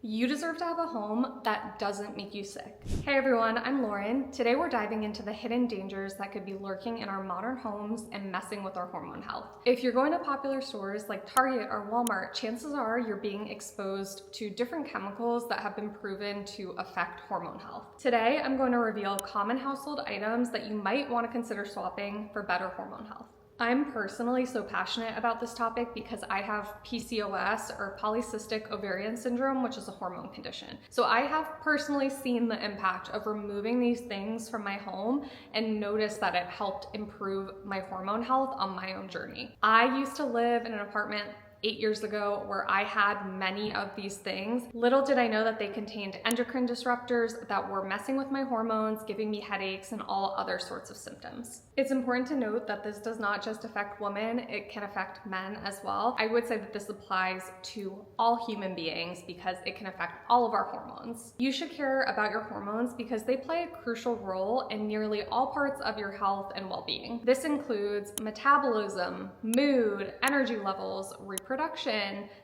You deserve to have a home that doesn't make you sick. Hey everyone, I'm Lauren. Today we're diving into the hidden dangers that could be lurking in our modern homes and messing with our hormone health. If you're going to popular stores like Target or Walmart, chances are you're being exposed to different chemicals that have been proven to affect hormone health. Today, I'm going to reveal common household items that you might want to consider swapping for better hormone health. I'm personally so passionate about this topic because I have PCOS or polycystic ovarian syndrome, which is a hormone condition. So I have personally seen the impact of removing these things from my home and noticed that it helped improve my hormone health on my own journey. I used to live in an apartment 8 years ago where I had many of these things. Little did I know that they contained endocrine disruptors that were messing with my hormones, giving me headaches and all other sorts of symptoms. It's important to note that this does not just affect women, it can affect men as well. I would say that this applies to all human beings because it can affect all of our hormones. You should care about your hormones because they play a crucial role in nearly all parts of your health and well-being. This includes metabolism, mood, energy levels, reproduction,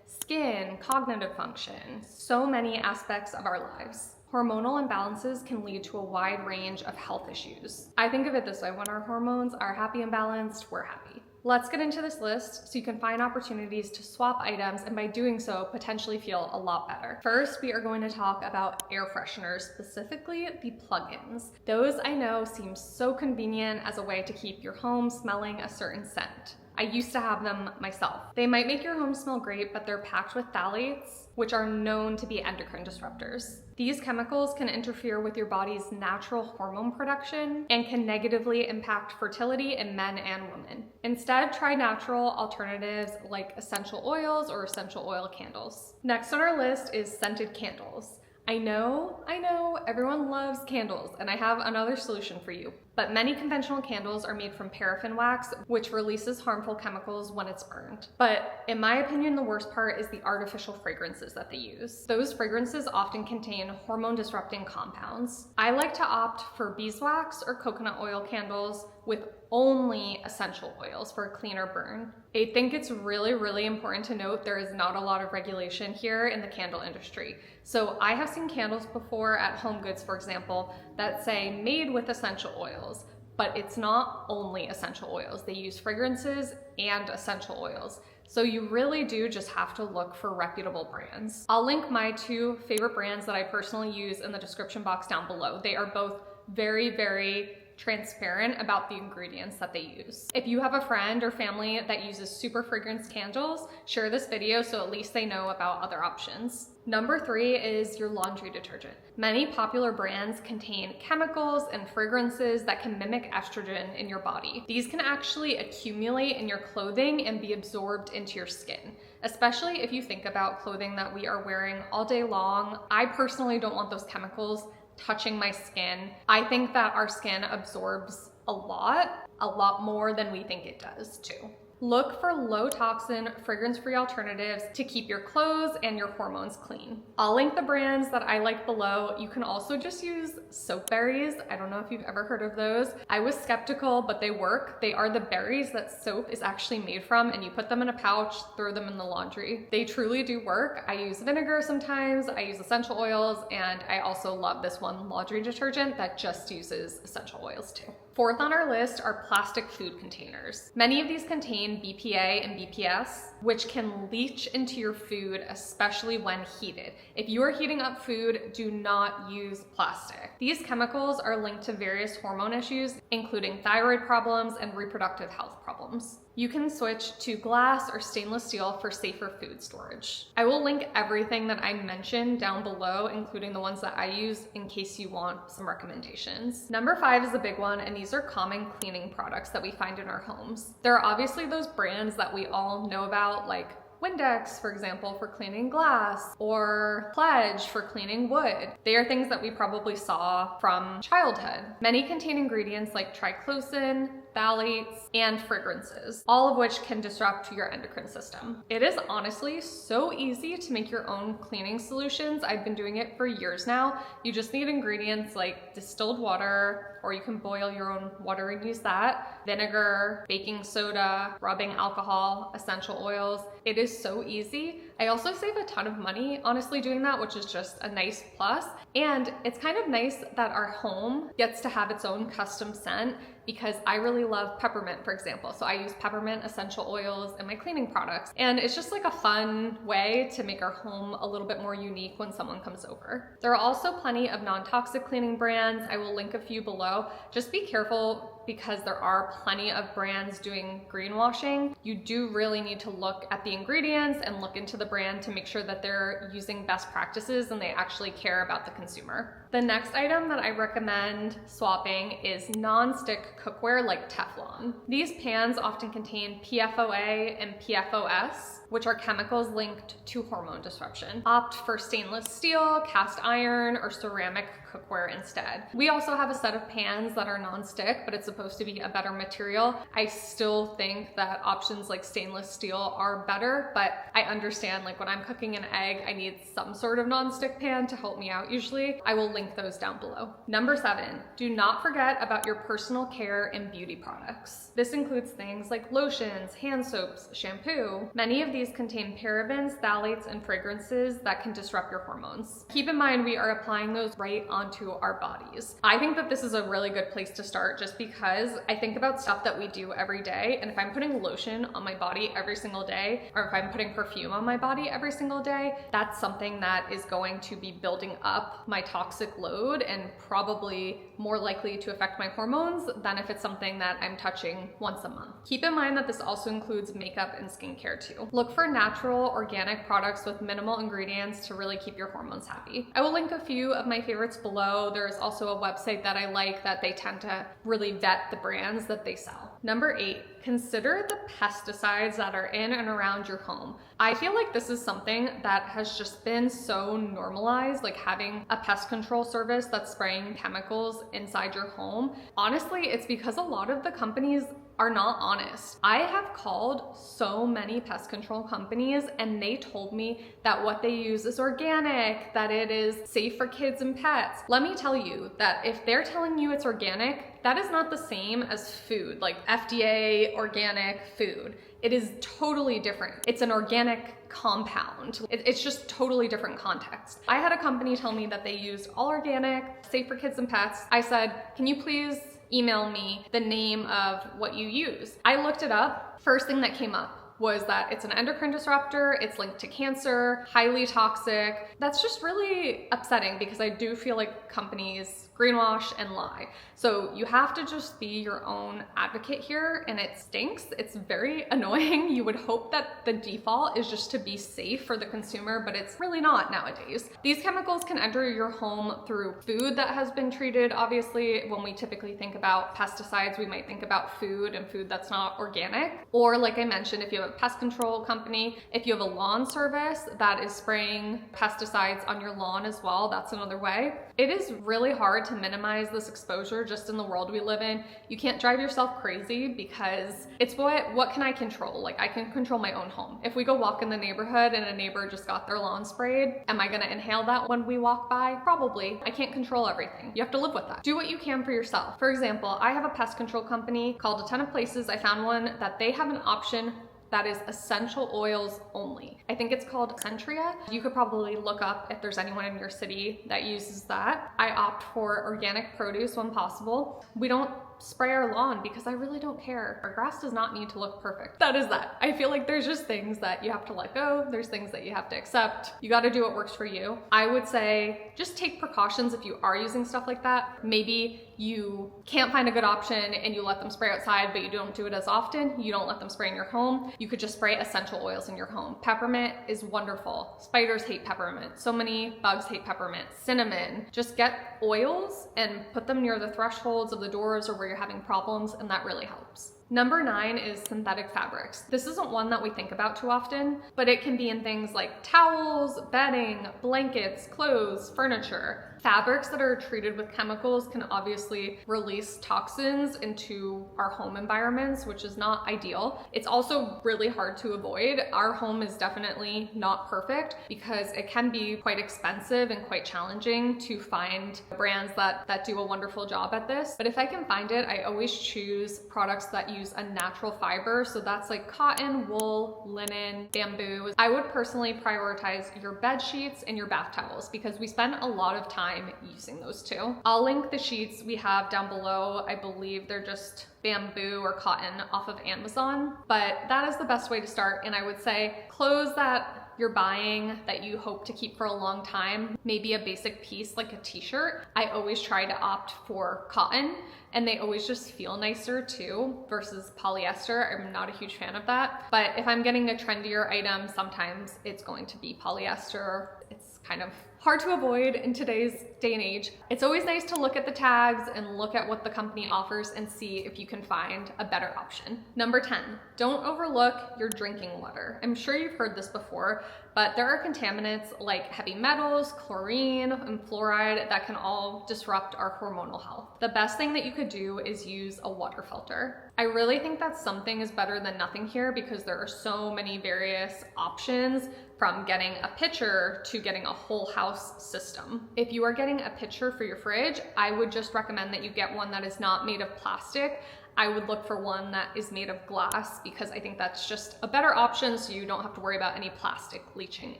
skin, cognitive function, so many aspects of our lives. Hormonal imbalances can lead to a wide range of health issues. I think of it this way: when our hormones are happy and balanced, we're happy. Let's get into this list so you can find opportunities to swap items and by doing so, potentially feel a lot better. First, we are going to talk about air fresheners, specifically the plug-ins. Those I know seem so convenient as a way to keep your home smelling a certain scent. I used to have them myself. They might make your home smell great, but they're packed with phthalates, which are known to be endocrine disruptors. These chemicals can interfere with your body's natural hormone production and can negatively impact fertility in men and women. Instead, try natural alternatives like essential oils or essential oil candles. Next on our list is scented candles. I know, everyone loves candles, and I have another solution for you. But many conventional candles are made from paraffin wax, which releases harmful chemicals when it's burned. But in my opinion, the worst part is the artificial fragrances that they use. Those fragrances often contain hormone-disrupting compounds. I like to opt for beeswax or coconut oil candles with only essential oils for a cleaner burn. I think it's really important to note there is not a lot of regulation here in the candle industry. So I have seen candles before at Home Goods, for example, that say made with essential oils, but it's not only essential oils. They use fragrances and essential oils. So you really do just have to look for reputable brands. I'll link my two favorite brands that I personally use in the description box down below. They are both very transparent about the ingredients that they use. If you have a friend or family that uses super fragrance candles, share this video so at least they know about other options. Number 3 is your laundry detergent. Many popular brands contain chemicals and fragrances that can mimic estrogen in your body. These can actually accumulate in your clothing and be absorbed into your skin, especially if you think about clothing that we are wearing all day long. I personally don't want those chemicals touching my skin. I think that our skin absorbs a lot more than we think it does too. Look for low toxin, fragrance-free alternatives to keep your clothes and your hormones clean. I'll link the brands that I like below. You can also just use soap berries. I don't know if you've ever heard of those. I was skeptical, but they work. They are the berries that soap is actually made from, and you put them in a pouch, throw them in the laundry. They truly do work. I use vinegar sometimes, I use essential oils, and I also love this one laundry detergent that just uses essential oils too. Fourth on our list are plastic food containers. Many of these contain BPA and BPS, which can leach into your food, especially when heated. If you are heating up food, do not use plastic. These chemicals are linked to various hormone issues, including thyroid problems and reproductive health problems. You can switch to glass or stainless steel for safer food storage. I will link everything that I mentioned down below, including the ones that I use, in case you want some recommendations. Number 5 is a big one, and these are common cleaning products that we find in our homes. There are obviously those brands that we all know about, like Windex, for example, for cleaning glass, or Pledge for cleaning wood. They are things that we probably saw from childhood. Many contain ingredients like triclosan, phthalates, and fragrances, all of which can disrupt your endocrine system. It is honestly so easy to make your own cleaning solutions. I've been doing it for years now. You just need ingredients like distilled water, or you can boil your own water and use that, vinegar, baking soda, rubbing alcohol, essential oils. It is so easy. I also save a ton of money, honestly, doing that, which is just a nice plus. And it's kind of nice that our home gets to have its own custom scent, because I really love peppermint, for example. So I use peppermint essential oils in my cleaning products. And it's just like a fun way to make our home a little bit more unique when someone comes over. There are also plenty of non-toxic cleaning brands. I will link a few below. Just be careful, because there are plenty of brands doing greenwashing. You do really need to look at the ingredients and look into the brand to make sure that they're using best practices and they actually care about the consumer. The next item that I recommend swapping is non-stick cookware like Teflon. These pans often contain PFOA and PFOS, which are chemicals linked to hormone disruption. Opt for stainless steel, cast iron, or ceramic cookware instead. We also have a set of pans that are non-stick, but it's supposed to be a better material. I still think that options like stainless steel are better, but I understand, like when I'm cooking an egg, I need some sort of non-stick pan to help me out usually. I will link those down below. Number 7, do not forget about your personal care and beauty products. This includes things like lotions, hand soaps, shampoo. Many of these contain parabens, phthalates, and fragrances that can disrupt your hormones. Keep in mind, we are applying those right onto our bodies. I think that this is a really good place to start, just because I think about stuff that we do every day, and if I'm putting lotion on my body every single day, or if I'm putting perfume on my body every single day, that's something that is going to be building up my toxic load and probably more likely to affect my hormones than if it's something that I'm touching once a month. Keep in mind that this also includes makeup and skincare too. Look for natural, organic products with minimal ingredients to really keep your hormones happy. I will link a few of my favorites below. There's also a website that I like that they tend to really vet the brands that they sell. Number 8, consider the pesticides that are in and around your home. I feel like this is something that has just been so normalized, like having a pest control service that's spraying chemicals inside your home. Honestly, it's because a lot of the companies are not honest. I have called so many pest control companies and they told me that what they use is organic, that it is safe for kids and pets. Let me tell you that if they're telling you it's organic, that is not the same as food, like FDA organic food. It is totally different. It's an organic compound. It's just totally different context. I had a company tell me that they used all organic, safe for kids and pets. I said, can you please email me the name of what you use? I looked it up. First thing that came up was that it's an endocrine disruptor, it's linked to cancer, highly toxic. That's just really upsetting, because I do feel like companies greenwash and lie. So you have to just be your own advocate here, and it stinks. It's very annoying. You would hope that the default is just to be safe for the consumer, but it's really not nowadays. These chemicals can enter your home through food that has been treated. Obviously, when we typically think about pesticides, we might think about food and food that's not organic. Or like I mentioned, if you have a pest control company, if you have a lawn service that is spraying pesticides on your lawn as well, that's another way. It is really hard to minimize this exposure just in the world we live in. You can't drive yourself crazy, because it's what can I control? Like, I can control my own home. If we go walk in the neighborhood and a neighbor just got their lawn sprayed, am I gonna inhale that when we walk by? Probably. I can't control everything. You have to live with that. Do what you can for yourself. For example, I have a pest control company called A Ton of Places. I found one that they have an option that is essential oils only. I think it's called Essentria. You could probably look up if there's anyone in your city that uses that. I opt for organic produce when possible. We don't spray our lawn because I really don't care. Our grass does not need to look perfect. That is that. I feel like there's just things that you have to let go. There's things that you have to accept. You got to do what works for you. I would say just take precautions if you are using stuff like that. Maybe you can't find a good option and you let them spray outside, but you don't do it as often. You don't let them spray in your home. You could just spray essential oils in your home. Peppermint is wonderful. Spiders hate peppermint. So many bugs hate peppermint. Cinnamon. Just get oils and put them near the thresholds of the doors or where you're having problems, and that really helps. Number 9 is synthetic fabrics. This isn't one that we think about too often, but it can be in things like towels, bedding, blankets, clothes, furniture. Fabrics that are treated with chemicals can obviously release toxins into our home environments, which is not ideal. It's also really hard to avoid. Our home is definitely not perfect because it can be quite expensive and quite challenging to find brands that do a wonderful job at this. But if I can find it, I always choose products that use use a natural fiber. So that's like cotton, wool, linen, bamboo. I would personally prioritize your bed sheets and your bath towels because we spend a lot of time using those two. I'll link the sheets we have down below. I believe they're just bamboo or cotton off of Amazon, but that is the best way to start. And I would say clothes that you're buying that you hope to keep for a long time, maybe a basic piece like a t-shirt. I always try to opt for cotton, and they always just feel nicer too versus polyester. I'm not a huge fan of that. But if I'm getting a trendier item, sometimes it's going to be polyester. It's kind of hard to avoid in today's day and age. It's always nice to look at the tags and look at what the company offers and see if you can find a better option. Number 10, don't overlook your drinking water. I'm sure you've heard this before, but there are contaminants like heavy metals, chlorine, and fluoride that can all disrupt our hormonal health. The best thing that you could do is use a water filter. I really think that something is better than nothing here because there are so many various options, from getting a pitcher to getting a whole house system. If you are getting a pitcher for your fridge, I would just recommend that you get one that is not made of plastic. I would look for one that is made of glass because I think that's just a better option so you don't have to worry about any plastic leaching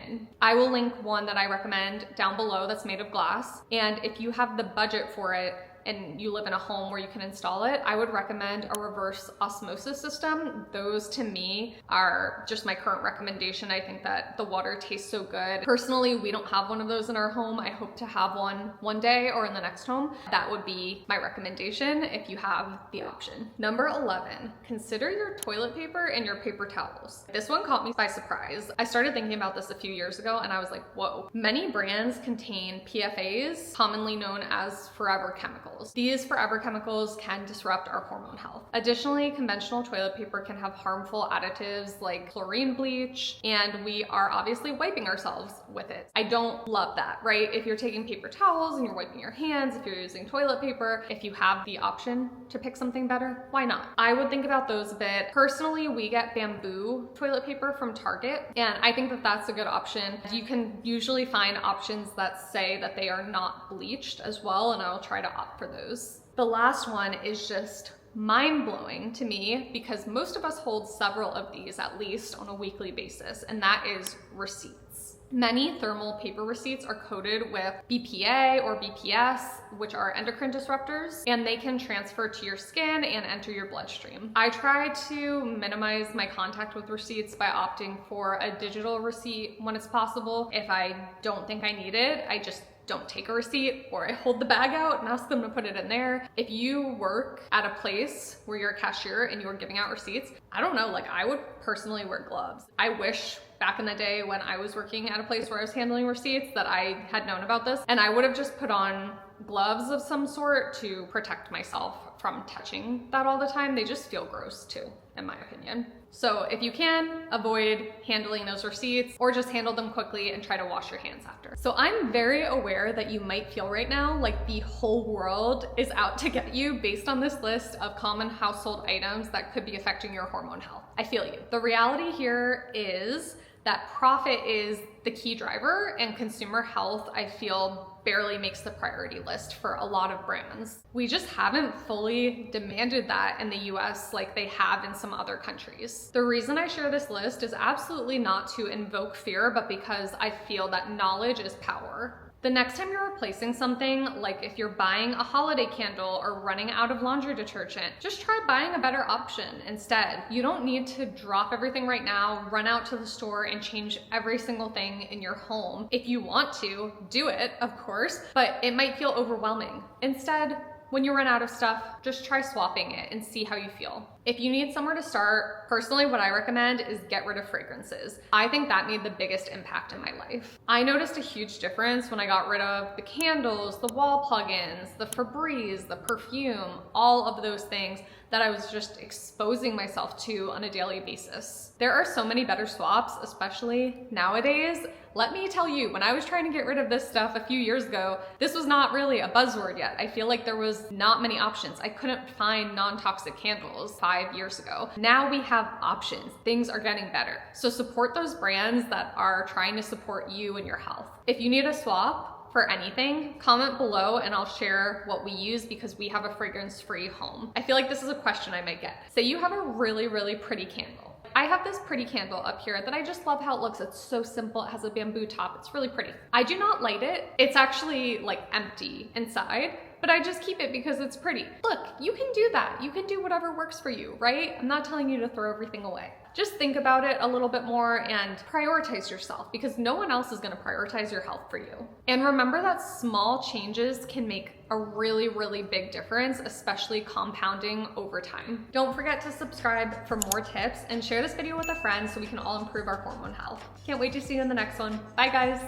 in. I will link one that I recommend down below that's made of glass. And if you have the budget for it, and you live in a home where you can install it, I would recommend a reverse osmosis system. Those to me are just my current recommendation. I think that the water tastes so good. Personally, we don't have one of those in our home. I hope to have one day or in the next home. That would be my recommendation if you have the option. Number 11, consider your toilet paper and your paper towels. This one caught me by surprise. I started thinking about this a few years ago and I was like, whoa. Many brands contain PFAs, commonly known as forever chemicals. These forever chemicals can disrupt our hormone health. Additionally, conventional toilet paper can have harmful additives like chlorine bleach, and we are obviously wiping ourselves with it. I don't love that, right? If you're taking paper towels and you're wiping your hands, if you're using toilet paper, if you have the option to pick something better, why not? I would think about those a bit. Personally, we get bamboo toilet paper from Target, and I think that that's a good option. You can usually find options that say that they are not bleached as well, and I'll try to opt for those. The last one is just mind-blowing to me because most of us hold several of these at least on a weekly basis, and that is receipts. Many thermal paper receipts are coated with BPA or BPS, which are endocrine disruptors, and they can transfer to your skin and enter your bloodstream. I try to minimize my contact with receipts by opting for a digital receipt when it's possible. If I don't think I need it, I just don't take a receipt, or I hold the bag out and ask them to put it in there. If you work at a place where you're a cashier and you're giving out receipts, I don't know, like I would personally wear gloves. I wish back in the day when I was working at a place where I was handling receipts that I had known about this, and I would have just put on gloves of some sort to protect myself from touching that all the time. They just feel gross too, in my opinion. So if you can, avoid handling those receipts or just handle them quickly and try to wash your hands after. So I'm very aware that you might feel right now like the whole world is out to get you based on this list of common household items that could be affecting your hormone health. I feel you. The reality here is that profit is the key driver, and consumer health, I feel, barely makes the priority list for a lot of brands. We just haven't fully demanded that in the US like they have in some other countries. The reason I share this list is absolutely not to invoke fear, but because I feel that knowledge is power. The next time you're replacing something, like if you're buying a holiday candle or running out of laundry detergent, just try buying a better option instead. You don't need to drop everything right now, run out to the store and change every single thing in your home. If you want to, do it, of course, but it might feel overwhelming. Instead, when you run out of stuff, just try swapping it and see how you feel. If you need somewhere to start, personally what I recommend is get rid of fragrances. I think that made the biggest impact in my life. I noticed a huge difference when I got rid of the candles, the wall plugins, the Febreze, the perfume, all of those things that I was just exposing myself to on a daily basis. There are so many better swaps, especially nowadays. Let me tell you, when I was trying to get rid of this stuff a few years ago, this was not really a buzzword yet. I feel like there was not many options. I couldn't find non-toxic candles 5 years ago. Now we have options. Things are getting better. So support those brands that are trying to support you and your health. If you need a swap, for anything, comment below and I'll share what we use because we have a fragrance-free home. I feel like this is a question I might get. Say you have a really, really pretty candle. I have this pretty candle up here that I just love how it looks. It's so simple. It has a bamboo top. It's really pretty. I do not light it. It's actually like empty inside, but I just keep it because it's pretty. Look, you can do that. You can do whatever works for you, right? I'm not telling you to throw everything away. Just think about it a little bit more and prioritize yourself because no one else is gonna prioritize your health for you. And remember that small changes can make a really, really big difference, especially compounding over time. Don't forget to subscribe for more tips and share this video with a friend so we can all improve our hormone health. Can't wait to see you in the next one. Bye guys.